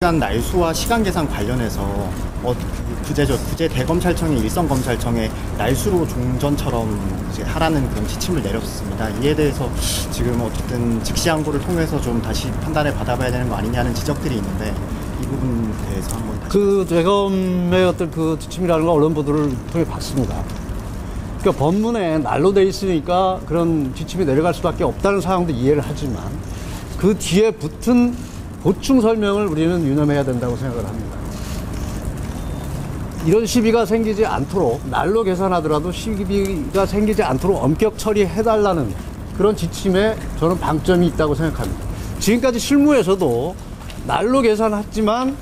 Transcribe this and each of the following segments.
시간 날수와 시간 계산 관련해서 그제 대검찰청이 일선검찰청에 날수로 종전처럼 이제 하라는 그런 지침을 내렸습니다. 이에 대해서 지금 어쨌든 직시항고를 통해서 좀 다시 판단을 받아봐야 되는 거 아니냐는 지적들이 있는데 이 부분에 대해서 한번 다시 그 대검의 어떤 그 지침이라는 거 언론 보도를 통해 봤습니다. 그러니까 법문에 날로 돼 있으니까 그런 지침이 내려갈 수밖에 없다는 상황도 이해를 하지만 그 뒤에 붙은 보충 설명을 우리는 유념해야 된다고 생각을 합니다. 이런 시비가 생기지 않도록 날로 계산하더라도 시비가 생기지 않도록 엄격 처리해달라는 그런 지침에 저는 방점이 있다고 생각합니다. 지금까지 실무에서도 날로 계산했지만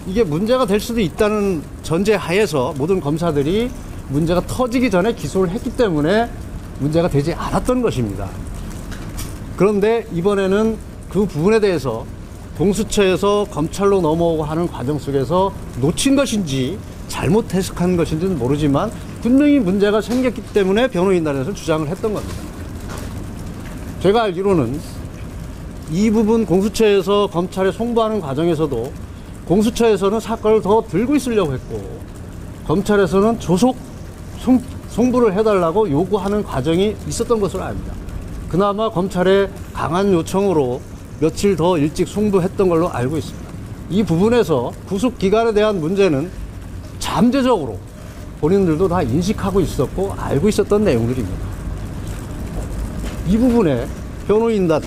이게 문제가 될 수도 있다는 전제 하에서 모든 검사들이 문제가 터지기 전에 기소를 했기 때문에 문제가 되지 않았던 것입니다. 그런데 이번에는 그 부분에 대해서 공수처에서 검찰로 넘어오고 하는 과정 속에서 놓친 것인지 잘못 해석한 것인지는 모르지만 분명히 문제가 생겼기 때문에 변호인단에서 주장을 했던 겁니다. 제가 알기로는 이 부분 공수처에서 검찰에 송부하는 과정에서도 공수처에서는 사건을 더 들고 있으려고 했고 검찰에서는 조속 송부를 해달라고 요구하는 과정이 있었던 것으로 압니다. 그나마 검찰의 강한 요청으로 며칠 더 일찍 송부했던 걸로 알고 있습니다. 이 부분에서 구속기간에 대한 문제는 잠재적으로 본인들도 다 인식하고 있었고 알고 있었던 내용들입니다. 이 부분에 변호인단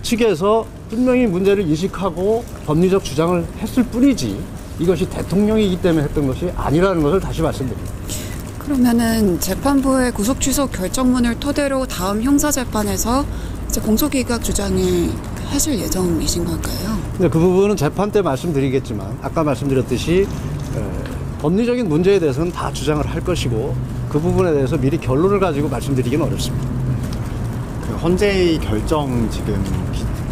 측에서 분명히 문제를 인식하고 법리적 주장을 했을 뿐이지 이것이 대통령이기 때문에 했던 것이 아니라는 것을 다시 말씀드립니다. 그러면은 재판부의 구속 취소 결정문을 토대로 다음 형사재판에서 이제 공소기각 주장을 하실 예정이신 걸까요? 근데 그 부분은 재판 때 말씀드리겠지만 아까 말씀드렸듯이 법리적인 문제에 대해서는 다 주장을 할 것이고 그 부분에 대해서 미리 결론을 가지고 말씀드리기는 어렵습니다. 그 헌재의 결정 지금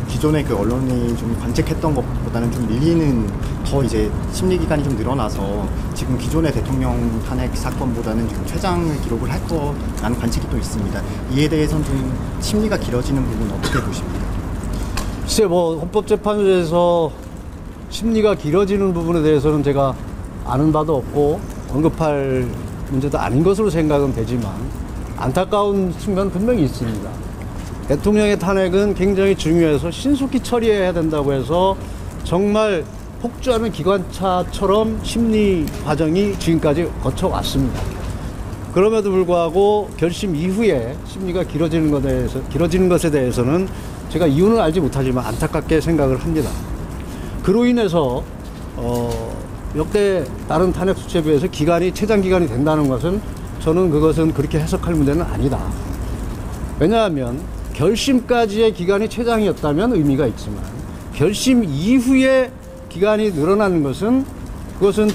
기존의 그 언론이 좀 관측했던 것보다는 좀 밀리는 더 이제 심리 기간이 좀 늘어나서 지금 기존의 대통령 탄핵 사건보다는 좀 최장을 기록을 할 거라는 관측이 또 있습니다. 이에 대해서는 좀 심리가 길어지는 부분 어떻게 보십니까? 글쎄 헌법재판소에서 심리가 길어지는 부분에 대해서는 제가 아는 바도 없고 언급할 문제도 아닌 것으로 생각은 되지만 안타까운 측면은 분명히 있습니다. 대통령의 탄핵은 굉장히 중요해서 신속히 처리해야 된다고 해서 정말 폭주하는 기관차처럼 심리 과정이 지금까지 거쳐왔습니다. 그럼에도 불구하고 결심 이후에 심리가 길어지는 것에 대해서는 제가 이유는 알지 못하지만 안타깝게 생각을 합니다. 그로 인해서 역대 다른 탄핵 수치에 비해서 기간이 최장 기간이 된다는 것은 저는 그것은 그렇게 해석할 문제는 아니다. 왜냐하면 결심까지의 기간이 최장이었다면 의미가 있지만 결심 이후에 기간이 늘어나는 것은 그것은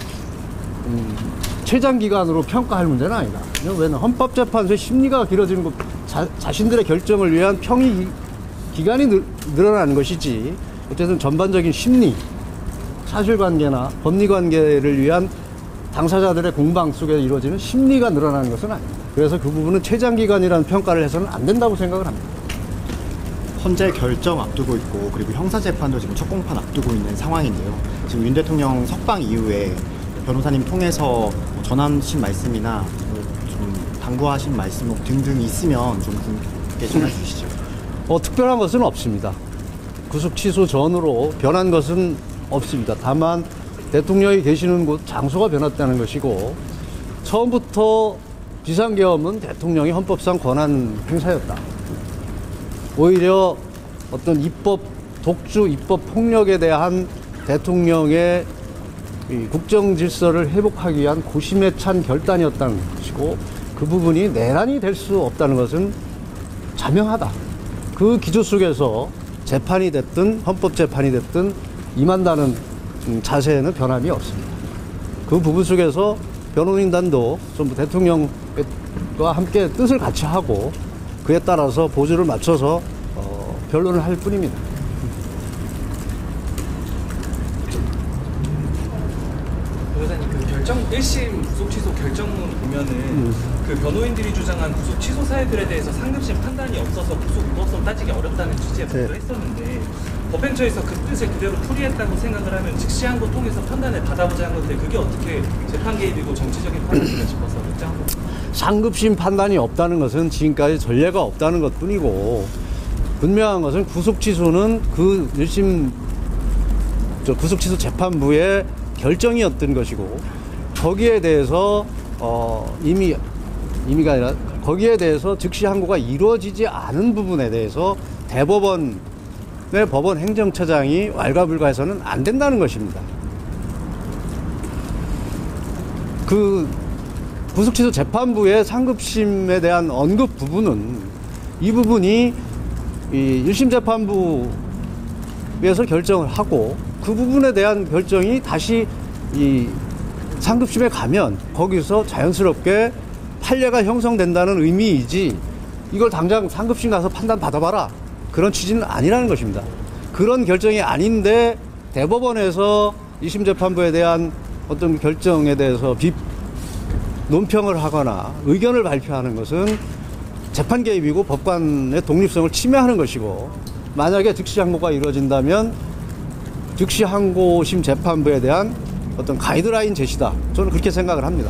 최장 기간으로 평가할 문제는 아니다. 왜냐하면 헌법재판소의 심리가 길어지는 것 자신들의 결정을 위한 평의 기간이 늘어나는 것이지 어쨌든 전반적인 심리 사실관계나 법리관계를 위한 당사자들의 공방 속에 이루어지는 심리가 늘어나는 것은 아닙니다. 그래서 그 부분은 최장기간이라는 평가를 해서는 안 된다고 생각을 합니다. 헌재 결정 앞두고 있고 그리고 형사재판도 지금 첫 공판 앞두고 있는 상황인데요. 지금 윤 대통령 석방 이후에 변호사님 통해서 전하신 말씀이나 좀 당부하신 말씀 등등 있으면 좀 분께 전해 주시죠. 특별한 것은 없습니다. 구속 취소 전으로 변한 것은 없습니다. 다만 대통령이 계시는 곳 장소가 변했다는 것이고 처음부터 비상계엄은 대통령이 헌법상 권한 행사였다. 오히려 어떤 독주 입법 폭력에 대한 대통령의 국정 질서를 회복하기 위한 고심에 찬 결단이었다는 것이고 그 부분이 내란이 될 수 없다는 것은 자명하다. 그 기조 속에서 재판이 됐든 헌법재판이 됐든 임한다는 자세에는 변함이 없습니다. 그 부분 속에서 변호인단도 전부 대통령과 함께 뜻을 같이 하고 그에 따라서 보조를 맞춰서 변론을 할 뿐입니다. 변호사님 그 결정 1심 구속 취소 결정문 보면은 그 변호인들이 주장한 구속 취소 사유들에 대해서 상급심 판단이 없어서 구속 무효성 따지기 어렵다는 취지의 발표를 했었는데 법행처에서 그 뜻을 그대로 풀이했다고 생각을 하면 즉시항고 통해서 판단을 받아보자 한 건데 그게 어떻게 재판 개입이고 정치적인 판단인가 싶어서 걱정한 겁니다. 상급심 판단이 없다는 것은 지금까지 전례가 없다는 것뿐이고 분명한 것은 구속 취소는 그 1심 구속 취소 재판부의 결정이었던 것이고 거기에 대해서 이미가 아니라 거기에 대해서 즉시 항고가 이루어지지 않은 부분에 대해서 대법원의 법원 행정처장이 왈가불가해서는 안 된다는 것입니다. 그 구속취소 재판부의 상급심에 대한 언급 부분은 이 부분이 이 1심 재판부에서 결정을 하고 그 부분에 대한 결정이 다시 이 상급심에 가면 거기서 자연스럽게 판례가 형성된다는 의미이지 이걸 당장 상급심 가서 판단 받아봐라 그런 취지는 아니라는 것입니다. 그런 결정이 아닌데 대법원에서 2심 재판부에 대한 어떤 결정에 대해서 논평을 하거나 의견을 발표하는 것은 재판 개입이고 법관의 독립성을 침해하는 것이고 만약에 즉시 항고가 이루어진다면 즉시 항고심 재판부에 대한 어떤 가이드라인 제시다. 저는 그렇게 생각을 합니다.